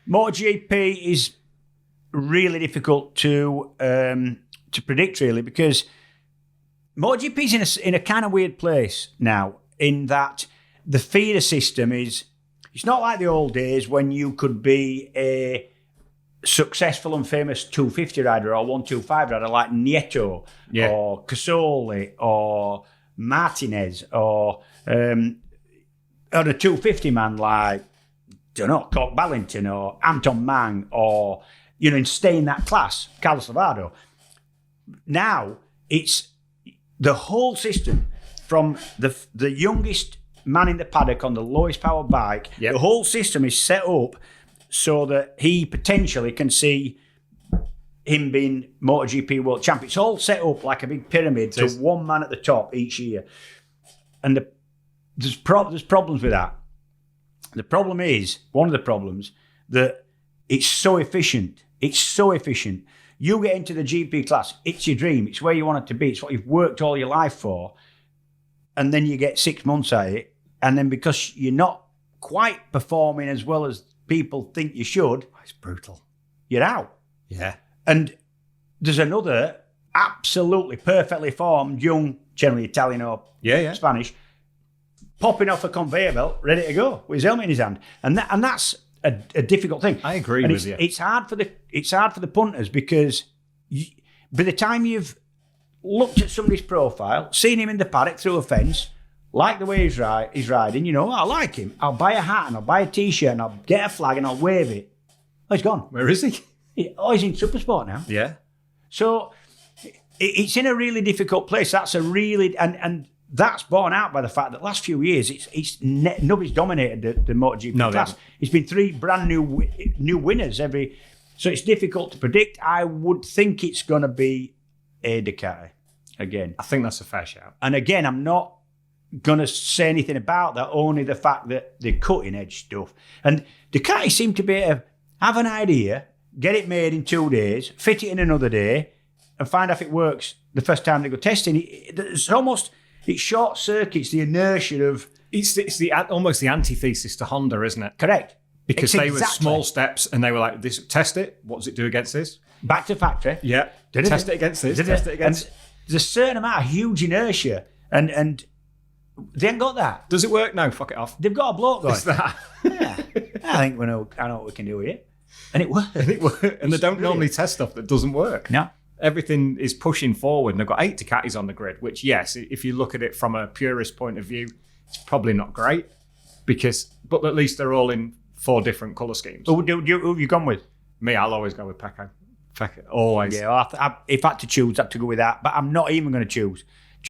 MotoGP is really difficult to predict, really, because MotoGP is in a kind of weird place now, in that the feeder system is. It's not like the old days when you could be a successful and famous 250 rider or 125 rider like Nieto or Casoli or Martinez or a 250 man like, don't know, Cork Ballington or Anton Mang or, and stay in that class, Carlos Lavado. Now, it's the whole system from the youngest man in the paddock on the lowest power bike. The whole system is set up so that he potentially can see him being MotoGP world champion. It's all set up like a big pyramid to one man at the top each year. And there's problems with that. The problem is, one of the problems, that it's so efficient. It's so efficient. You get into the GP class, it's your dream. It's where you want it to be. It's what you've worked all your life for. And then you get 6 months at it. And then because you're not quite performing as well as people think you should, it's brutal. You're out. Yeah. And there's another absolutely perfectly formed young, generally Italian or Spanish, popping off a conveyor belt, ready to go with his helmet in his hand. And that's a difficult thing. I agree with you. It's hard for the punters because by the time you've looked at somebody's profile, seen him in the paddock through a fence, like the way he's riding, I like him. I'll buy a hat and I'll buy a T-shirt and I'll get a flag and I'll wave it. Oh, he's gone. Where is he? He's in Supersport now. Yeah. So it's in a really difficult place. That's and that's borne out by the fact that last few years nobody's dominated the MotoGP class. Never. It's been 3 brand new winners every. So it's difficult to predict. I would think it's going to be a Ducati again. I think that's a fair shout. And again, I'm not going to say anything about that, only the fact that they're cutting edge stuff. And Ducati seem to be able to have an idea, get it made in 2 days, fit it in another day, and find out if it works the first time they go testing. It short circuits the inertia of. It's almost the antithesis to Honda, isn't it? Correct. Because they were small steps and they were like, "This, test it. What does it do against this? Back to factory. Yeah. Test it against this. Test it against. And there's a certain amount of huge inertia, and they ain't got that. Does it work? No, fuck it off. They've got a bloke going. It's that. Yeah. I think I know what we can do here. And it works. And they don't normally test stuff that doesn't work. No. Everything is pushing forward, and they've got 8 Ducatis on the grid, which, yes, if you look at it from a purist point of view, it's probably not great, but at least they're all in 4 different colour schemes. Who have you gone with? Me, I'll always go with Pecco. Always. Yeah, if I had to choose, I have to go with that, but I'm not even going to choose.